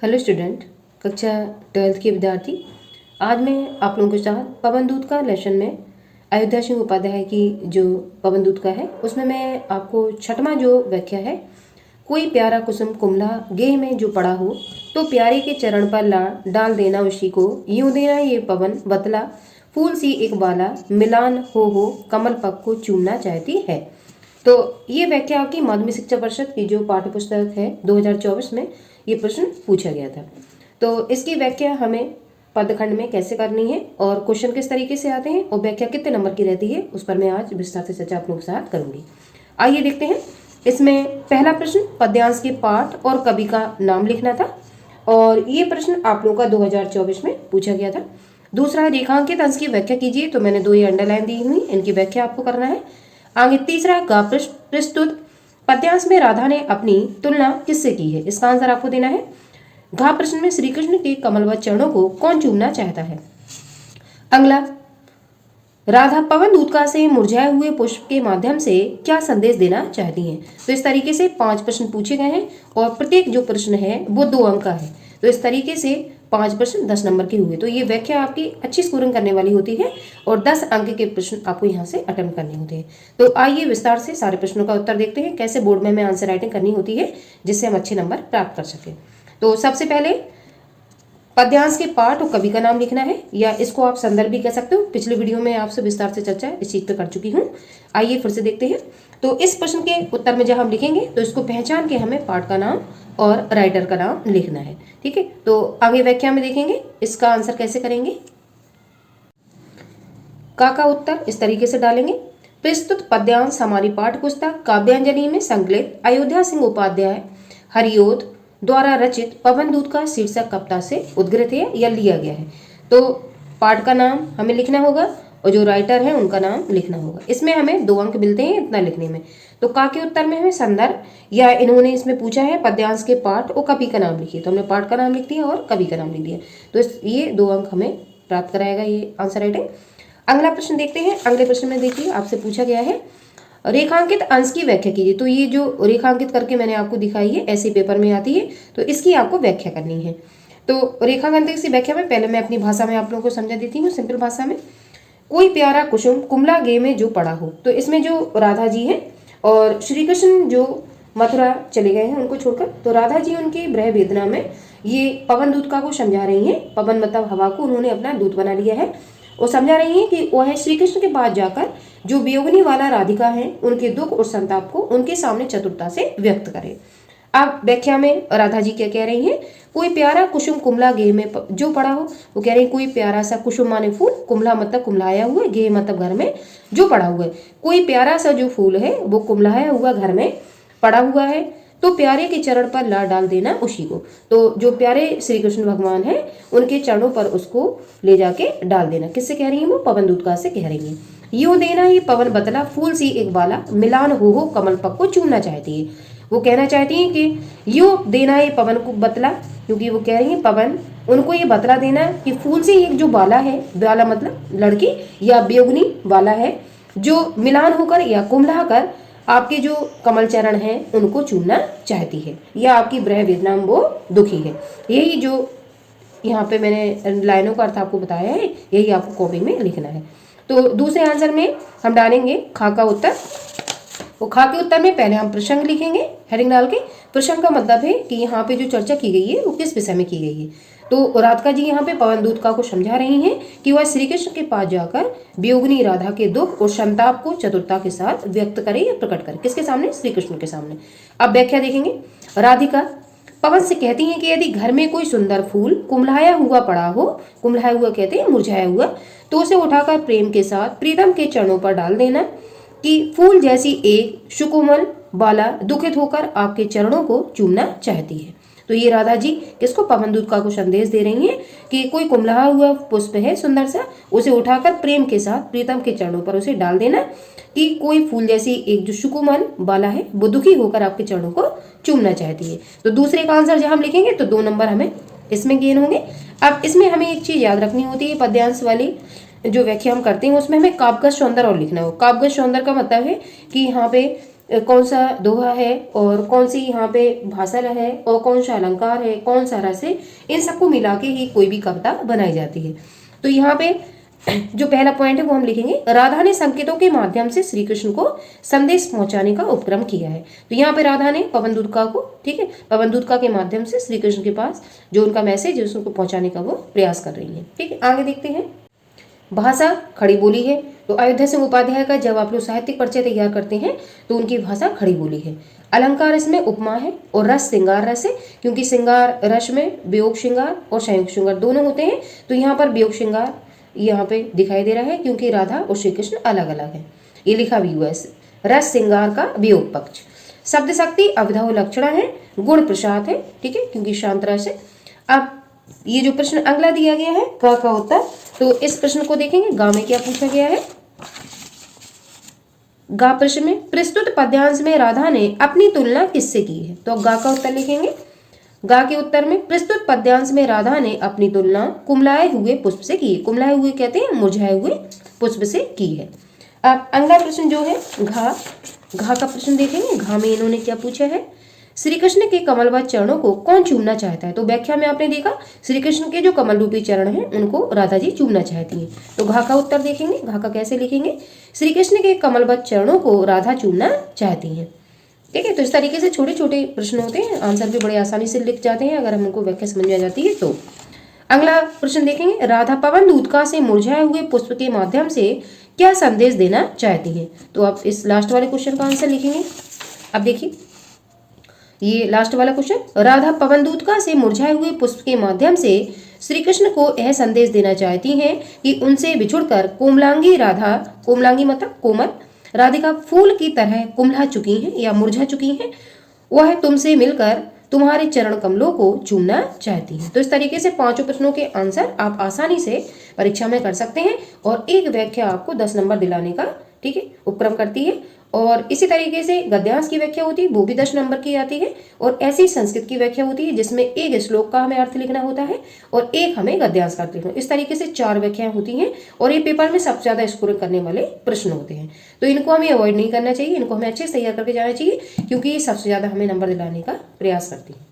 Hello student, कक्षा 12th के विद्यार्थी। आज मैं आप लोगों के साथ पवन दूत का लेसन में अयोध्या सिंह उपाध्याय की जो पवन दूत का है उसमें मैं आपको छठवां जो व्याख्या है, कोई प्यारा कुसुम कुमला गेह में जो पड़ा हो तो प्यारे के चरण पर ला डाल देना उसी को, यूं देना ये पवन बतला फूल सी एक बाला मिलान हो कमल पग को चूमना चाहती है। तो ये व्याख्या आपकी माध्यमिक शिक्षा परिषद की जो पाठ्य पुस्तक है 2024 में ये प्रश्न पूछा गया था। तो इसकी व्याख्या हमें पदखंड में कैसे करनी है और क्वेश्चन किस तरीके से आते हैं और व्याख्या कितने नंबर की रहती है उस पर मैं आज विस्तार से चर्चा आप लोगों के साथ करूंगी। आइए देखते हैं। इसमें पहला प्रश्न पद्यांश के पाठ और कवि का नाम लिखना था और ये प्रश्न आप लोगों का 2024 में पूछा गया था। दूसरा रेखांकित अंश की व्याख्या कीजिए, तो मैंने 2 ये अंडरलाइन दी हुई, इनकी व्याख्या आपको करना है। आगे तीसरा गा प्रस्तुत पद्यांश में राधा ने अपनी तुलना किससे की है, इसका आंसर आपको देना है। घा प्रश्न में श्री कृष्ण के कमलवत चरणों को कौन चूमना चाहता है। अगला राधा पवन दूतका से मुरझाए हुए पुष्प के माध्यम से क्या संदेश देना चाहती हैं। तो इस तरीके से 5 प्रश्न पूछे गए हैं और प्रत्येक जो प्रश्न है वो 2 अंक का है। तो इस तरीके से 5 प्रश्न 10 नंबर के हुए। तो ये व्याख्या आपकी अच्छी स्कोरिंग करने वाली होती है और 10 अंक के प्रश्न आपको यहाँ से अटेम्प्ट करने होते हैं। तो आइए विस्तार से सारे प्रश्नों का उत्तर देखते हैं, कैसे बोर्ड में हमें आंसर राइटिंग करनी होती है जिससे हम अच्छे नंबर प्राप्त कर सकें। तो सबसे पहले पद्यांश के पाठ और कवि का नाम लिखना है, या इसको आप संदर्भ भी कह सकते हो। पिछले वीडियो में आपसे विस्तार से चर्चा इस चीज पे कर चुकी हूँ। आइए फिर से देखते हैं। तो इस प्रश्न के उत्तर में जब हम लिखेंगे तो इसको पहचान के हमें पाठ का नाम और राइटर का नाम लिखना है। ठीक है, तो आगे व्याख्या में देखेंगे इसका आंसर कैसे करेंगे। का उत्तर इस तरीके से डालेंगे। प्रस्तुत पद्यांश हमारी पाठ्य पुस्तक काव्यांजलि में संकलित अयोध्या सिंह उपाध्याय हरिओद द्वारा रचित पवन दूत का शीर्षक कविता से उद्गृत है या लिया गया है। तो पाठ का नाम हमें लिखना होगा और जो राइटर है उनका नाम लिखना होगा। इसमें हमें 2 अंक मिलते हैं इतना लिखने में। तो का के उत्तर में हमें संदर्भ, या इन्होंने इसमें पूछा है पद्यांश के पाठ और कवि का नाम लिखिए, तो हमने पाठ का नाम लिख दिया और कवि का नाम लिख दिया। तो ये 2 अंक हमें प्राप्त कराएगा ये आंसर राइटिंग। अगला प्रश्न देखते हैं। अगले प्रश्न में देखिए आपसे पूछा गया है रेखांकित अंश की व्याख्या कीजिए। तो ये जो रेखांकित करके मैंने आपको दिखाई है ऐसे पेपर में आती है, तो इसकी आपको व्याख्या करनी है। तो रेखांकित की व्याख्या में पहले मैं अपनी भाषा में आप लोगों को समझा देती हूँ, सिंपल भाषा में। कोई प्यारा कुसुम कुमला गे में जो पड़ा हो, तो इसमें जो राधा जी हैं और श्री कृष्ण जो मथुरा चले गए हैं उनको छोड़कर, तो राधा जी उनकी ब्रह वेदना में ये पवन दूत का को समझा रही हैं। पवन मतलब हवा को उन्होंने अपना दूत बना लिया है और समझा रही हैं कि वह श्री कृष्ण के पास जाकर जो वियोगिनी वाला राधिका है उनके दुख और संताप को उनके सामने चतुरता से व्यक्त करे। अब व्याख्या में राधा जी क्या कह रही हैं, कोई प्यारा कुसुम कुमला गेह में जो पड़ा हो। वो कह रही है कोई प्यारा सा, कुसुम माने फूल, कुमला मतलब कुमलाया हुआ, गेह मतलब घर में जो पड़ा हुआ है। कोई प्यारा सा जो फूल है वो कुमलाया हुआ घर में पड़ा हुआ है, तो प्यारे के चरण पर ला डाल देना उसी को। तो जो प्यारे श्री कृष्ण भगवान है उनके चरणों पर उसको ले जाके डाल देना। किससे कह रही है वो, पवन दूतका से कह रही है। यूं देना ये पवन बतला फूल सी एक बाला मिलान हो कमल पग को चूमना चाहती है। वो कहना चाहती है कि यूं देना ये पवन को बतला, क्योंकि वो कह रही है पवन उनको ये बतला देना कि फूल से एक जो बाला है, बाला मतलब लड़की या बेगुनी वाला है, जो मिलान होकर या कुमला कर आपके जो कमल चरण हैं उनको चूमना चाहती है, या आपकी ब्रह वेदना में वो दुखी है। यही जो यहाँ पे मैंने लाइनों का अर्थ आपको बताया है, यही आपको कॉपी में लिखना है। तो दूसरे आंसर में हम डालेंगे खा का उत्तर। वो खा के उत्तर में पहले हम प्रसंग लिखेंगे हेडिंग डाल के। प्रसंग का मतलब है कि यहाँ पे जो चर्चा की गई है वो किस विषय में की गई है। तो राधिका जी यहाँ पे पवन दूतका को समझा रही हैं कि वह श्री कृष्ण के पास जाकर वियोगिनी राधा के दुख और संताप को चतुरता के साथ व्यक्त करे या प्रकट करे। किसके सामने, श्री कृष्ण के सामने। अब व्याख्या देखेंगे। राधिका पवन से कहती हैं कि यदि घर में कोई सुंदर फूल कुमलाया हुआ पड़ा हो, कुमलाया हुआ कहते हैं मुरझाया हुआ, तो उसे उठाकर प्रेम के साथ प्रीतम के चरणों पर डाल देना कि फूल जैसी एक सुकोमल बाला दुखित होकर आपके चरणों को चूमना चाहती है। तो ये राधा जी किसको, पवन दूतका को संदेश दे रही हैं कि कोई कुमलाया हुआ पुष्प है सुंदर सा, उसे उठाकर प्रेम के साथ प्रीतम के चरणों पर उसे डाल देना कि कोई फूल जैसी एक जो सुकोमल बाला है वो दुखी होकर आपके चरणों को चूमना चाहती है। तो दूसरे का आंसर जब हम लिखेंगे तो 2 नंबर हमें इसमें गेन होंगे। अब इसमें हमें एक चीज याद रखनी होती है, पद्यांश वाली जो व्याख्या हम करते हैं उसमें हमें काव्यगत सौंदर्य और लिखना हो। काव्यगत सौंदर्य का मतलब है कि यहाँ पे कौन सा दोहा है और कौन सी यहाँ पे भाषा है और कौन सा अलंकार है, कौन सा रस है, इन सबको मिला के ही कोई भी कविता बनाई जाती है। तो यहाँ पे जो पहला पॉइंट है वो हम लिखेंगे, राधा ने संकेतों के माध्यम से श्री कृष्ण को संदेश पहुंचाने का उपक्रम किया है। तो यहाँ पे राधा ने पवनदूतका को, ठीक है, पवनदूतका के माध्यम से श्री कृष्ण के पास जो उनका मैसेज है उसको पहुंचाने का वो प्रयास कर रही है। ठीक है, आगे देखते हैं। भाषा खड़ी बोली है। तो अयोध्या सिंह उपाध्याय का जब आप लोग साहित्यिक परिचय तैयार करते हैं तो उनकी भाषा खड़ी बोली है। अलंकार इसमें उपमा है और रस श्रृंगार रस है, क्योंकि श्रृंगार रस में वियोग श्रृंगार और संयोग श्रृंगार दोनों होते हैं। तो यहाँ पर वियोग श्रृंगार यहाँ पे दिखाई दे रहा है, क्योंकि राधा और श्री कृष्ण अलग अलग है, ये लिखा भी हुआ है। रस श्रृंगार का वियोग पक्ष। शब्द शक्ति अवधव लक्षणा है, गुण प्रसाद है, ठीक है, क्योंकि शांत रस है। अब ये जो प्रश्न अगला दिया गया है ग का उत्तर, तो इस प्रश्न को देखेंगे। गा में क्या पूछा गया है? गा प्रश्न में प्रस्तुत पद्यांश में राधा ने अपनी तुलना किससे की है? तो गा का उत्तर लिखेंगे। गा के उत्तर में प्रस्तुत पद्यांश में राधा ने अपनी तुलना कुमलाए हुए पुष्प से की है। कुमलाए हुए कहते हैं मुरझाए हुए पुष्प से की है। अब अगला प्रश्न जो है घा का प्रश्न देखेंगे। घा में इन्होंने क्या पूछा है? श्री कृष्ण के कमलवत चरणों को कौन चूमना चाहता है? तो व्याख्या में आपने देखा श्री कृष्ण के जो कमल रूपी चरण हैं उनको राधा जी चूमना चाहती हैं। तो घा का उत्तर देखेंगे। घा का कैसे लिखेंगे? श्री कृष्ण के कमलवत चरणों को राधा चूमना चाहती हैं। ठीक है, तो इस तरीके से छोटे छोटे प्रश्न होते हैं, आंसर भी बड़े आसानी से लिख जाते हैं अगर हम उनको व्याख्या समझ में आ जाती है तो। अगला प्रश्न देखेंगे। राधा पवन दूतका से मुरझाए हुए पुष्प के माध्यम से क्या संदेश देना चाहती है? तो आप इस लास्ट वाले क्वेश्चन का आंसर लिखेंगे। अब देखिए ये लास्ट वाला क्वेश्चन, राधा पवन दूतका से मुरझाए हुए पुष्प के माध्यम से श्री कृष्ण को यह संदेश देना चाहती हैं कि उनसे बिछुड़कर कोमलांगी राधा, कोमलांगी मतलब कोमल, राधिका फूल की तरह कुम्हला चुकी हैं या मुरझा चुकी हैं, वह तुमसे मिलकर तुम्हारे चरण कमलों को चूमना चाहती हैं। तो इस तरीके से पांचों प्रश्नों के आंसर आप आसानी से परीक्षा में कर सकते हैं और एक व्याख्या आपको 10 नंबर दिलाने का, ठीक है, उपक्रम करती है। और इसी तरीके से गद्यांश की व्याख्या होती है, वो भी 10 नंबर की आती है। और ऐसी संस्कृत की व्याख्या होती है जिसमें एक श्लोक का हमें अर्थ लिखना होता है और एक हमें गद्यांश का अर्थ लिखना। इस तरीके से 4 व्याख्याएं होती हैं और ये पेपर में सबसे ज्यादा स्कोर करने वाले प्रश्न होते हैं। तो इनको हमें अवॉइड नहीं करना चाहिए, इनको हमें अच्छे से तैयार करके जाना चाहिए, क्योंकि ये सबसे ज्यादा हमें नंबर दिलाने का प्रयास करती है।